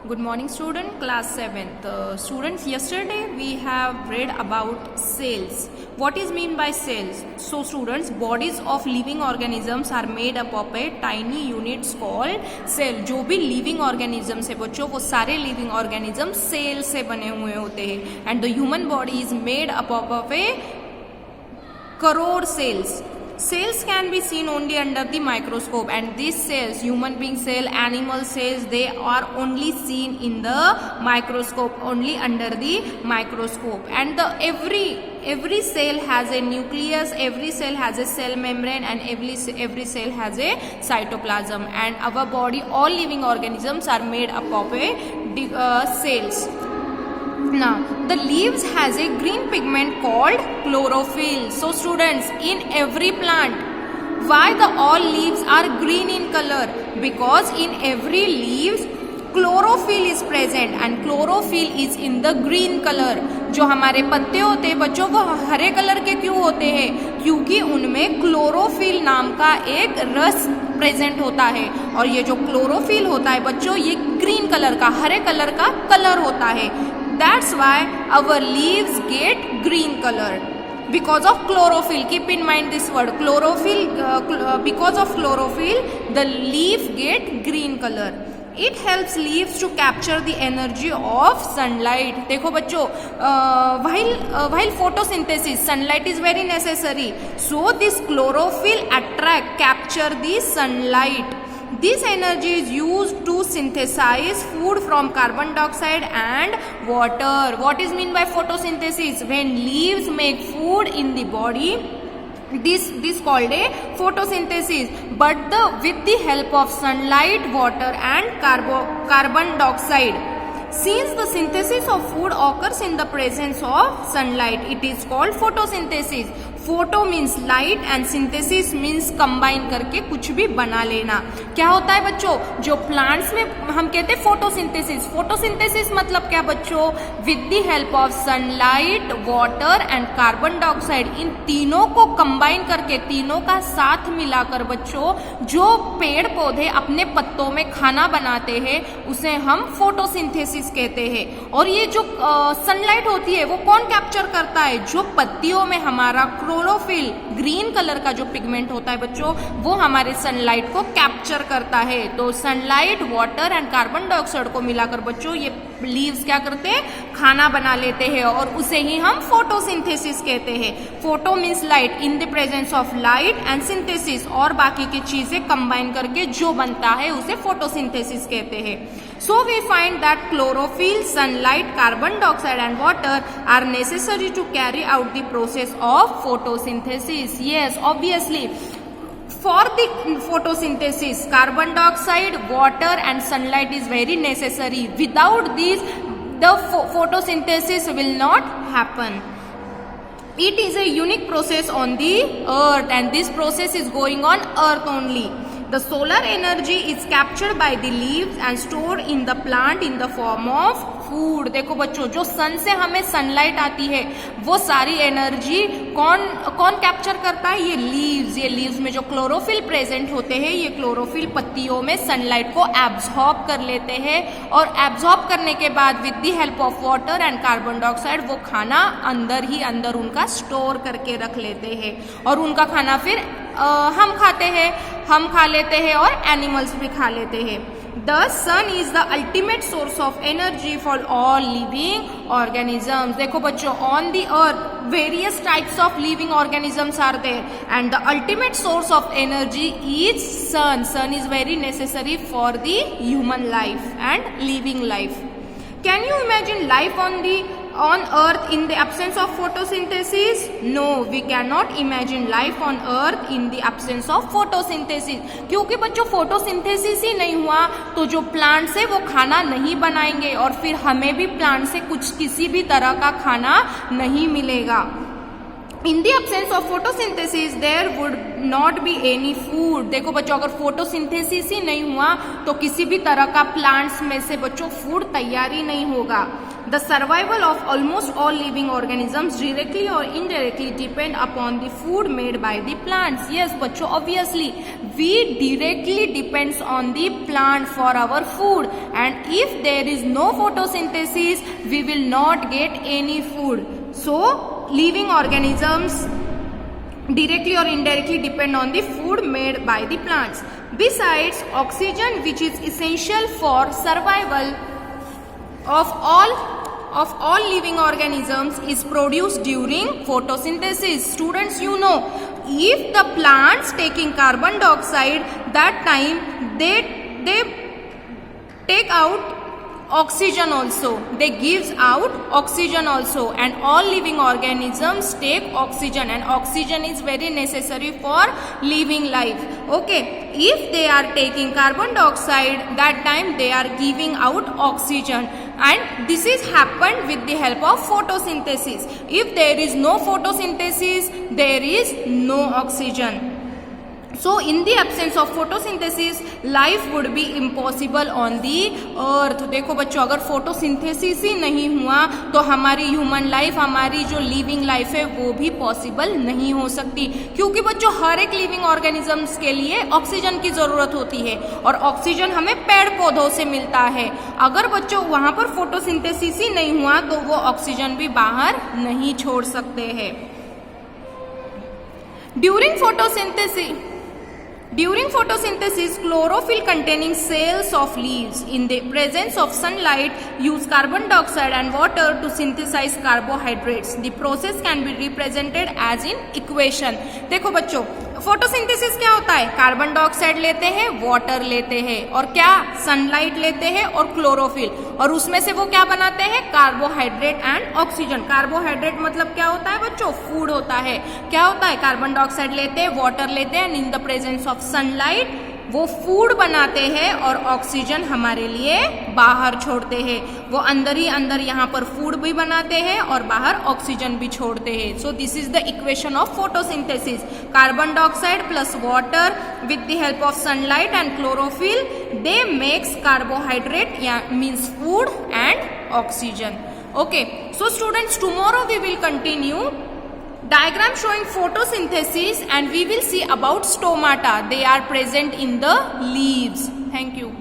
Good morning student, class 7th. Students, yesterday we have read about cells. What is mean by cells? So students, bodies of living organisms are made up of a tiny units called cell. जो भी living organisms है बच्चों, वो सारे living organisms cell से बने हुए होते हैं. And the human body is made up of a crore cells. Cells can be seen only under the microscope, and these cells, human being cell, animal cells, they are only seen in the microscope, only under the microscope. And every cell has a nucleus, every cell has a cell membrane, and every cell has a cytoplasm. And our body, all living organisms are made up of cells. Now, the leaves has a green pigment called chlorophyll. So students, in every plant, why the all leaves are green in color? Because in every leaves, chlorophyll is present and chlorophyll is in the green color. जो हमारे पत्ते होते हैं बच्चों, वो हरे colour के क्यों होते हैं? क्योंकि उनमें क्लोरोफिल नाम का एक रस प्रेजेंट होता है. और ये जो क्लोरोफिल होता है बच्चों, ये ग्रीन कलर का, हरे कलर का कलर होता है. That's why our leaves get green color because of chlorophyll. Keep in mind this word chlorophyll. Because of chlorophyll, the leaf get green color. It helps leaves to capture the energy of sunlight. देखो बच्चों, while photosynthesis, sunlight is very necessary. So this chlorophyll capture the sunlight. This energy is used to synthesize food from carbon dioxide and water. What is mean by photosynthesis? When leaves make food in the body, this called a photosynthesis. But with the help of sunlight, water and carbon dioxide. Since the synthesis of food occurs in the presence of sunlight, it is called photosynthesis. Photo means light and synthesis means combine करके कुछ भी बना लेना. क्या होता है बच्चों, जो प्लांट्स में हम कहते हैं फोटोसिंथेसिस. फोटोसिंथेसिस मतलब क्या बच्चों? With the help of sunlight, water and carbon dioxide, इन तीनों को कंबाइन करके, तीनों का साथ मिलाकर बच्चों, जो पेड़ पौधे अपने पत्तों में खाना बनाते हैं उसे हम फोटोसिंथेसिस कहते हैं. और ये जो सनलाइट होती है वो कौन कैप्चर करता है? जो पत्तियों में हमारा क्लोरोफिल, ग्रीन कलर का जो पिगमेंट होता है बच्चों, वो हमारे सनलाइट को कैप्चर करता है. तो sunlight, water and carbon dioxide को मिलाकर बच्चों ये लीव्स क्या करते हैं? खाना बना लेते हैं, और उसे ही हम फोटोसिंथेसिस कहते हैं. Photo means light, in the presence of light, and synthesis और बाकी की चीजें कंबाइन करके जो बनता है उसे फोटोसिंथेसिस कहते हैं. So we find that chlorophyll, sunlight, carbon dioxide and water are necessary to carry out the process of photosynthesis. Yes, obviously. For the photosynthesis, carbon dioxide, water and sunlight is very necessary. Without these, the photosynthesis will not happen. It is a unique process on the earth, and this process is going on earth only. The solar energy is captured by the leaves and stored in the plant in the form of food. देखो बच्चों, जो सन से हमें sunlight आती है वो सारी energy कौन कैप्चर करता है? ये लीव्स में जो क्लोरोफिल प्रेजेंट होते हैं, ये क्लोरोफिल पत्तियों में सनलाइट को एब्जॉर्ब कर लेते हैं, और एब्जॉर्ब करने के बाद with the help of water and carbon dioxide वो खाना अंदर ही अंदर उनका स्टोर करके रख लेते हैं, और उनका खाना फिर हम खा लेते हैं और एनिमल्स भी खा लेते हैं. The sun is the ultimate source of energy for all living organisms. देखो बच्चों, on the earth various types of living organisms are there, and the ultimate source of energy is sun. Sun is very necessary for the human life and living life. Can you imagine life on earth in the absence of photosynthesis? No, we cannot imagine life on earth in the absence of photosynthesis. क्योंकि बच्चों photosynthesis ही नहीं हुआ तो जो plants है वो खाना नहीं बनाएंगे, और फिर हमें भी प्लांट से किसी भी तरह का खाना नहीं मिलेगा. In the absence of photosynthesis, there would not be any food. देखो बच्चों, अगर फोटोसिंथेसिस ही नहीं हुआ तो किसी भी तरह का प्लांट्स में से बच्चों फूड तैयार ही नहीं होगा. The survival of almost all living organisms directly or indirectly depend upon the food made by the plants. Yes बच्चों, obviously we directly depends on the plant for our food, and if there is no photosynthesis we will not get any food. So living organisms directly or indirectly depend on the food made by the plants. Besides, oxygen, which is essential for survival of all living organisms, is produced during photosynthesis. Students, you know, if the plants taking carbon dioxide, that time they take out oxygen also, they gives out oxygen also, and all living organisms take oxygen, and oxygen is very necessary for living life. Okay, if they are taking carbon dioxide, that time they are giving out oxygen, and this is happened with the help of photosynthesis. If there is no photosynthesis, there is no oxygen. So in the absence of photosynthesis, life would be impossible on the earth. देखो बच्चों, अगर photosynthesis ही नहीं हुआ तो हमारी human life, हमारी जो living life है वो भी पॉसिबल नहीं हो सकती, क्योंकि बच्चों हर एक लिविंग ऑर्गेनिजम्स के लिए ऑक्सीजन की जरूरत होती है, और ऑक्सीजन हमें पेड़ पौधों से मिलता है. अगर बच्चों वहां पर फोटोसिंथेसिस ही नहीं हुआ तो वो ऑक्सीजन भी बाहर नहीं छोड़ सकते हैं. During photosynthesis, chlorophyll containing cells of leaves in the presence of sunlight use carbon dioxide and water to synthesize carbohydrates. The process can be represented as in equation. देखो बच्चों, फोटोसिंथेसिस क्या होता है? कार्बन डाइऑक्साइड लेते हैं, water लेते हैं, और क्या सनलाइट लेते हैं और क्लोरोफिल, और उसमें से वो क्या बनाते हैं? Carbohydrate and oxygen. कार्बोहाइड्रेट मतलब क्या होता है बच्चों? फूड होता है. क्या होता है? कार्बन डाइऑक्साइड लेते हैं, वाटर लेते हैं, in the presence of sunlight वो फूड बनाते हैं और ऑक्सीजन हमारे लिए बाहर छोड़ते हैं. वो अंदर ही अंदर यहाँ पर फूड भी बनाते हैं और बाहर ऑक्सीजन भी छोड़ते हैं. So this is the equation of photosynthesis. Carbon dioxide plus water with the help of sunlight and chlorophyll, they makes carbohydrate या means food and oxygen. Okay, so students, tomorrow we will continue diagram showing photosynthesis, and we will see about stomata. They are present in the leaves. Thank you.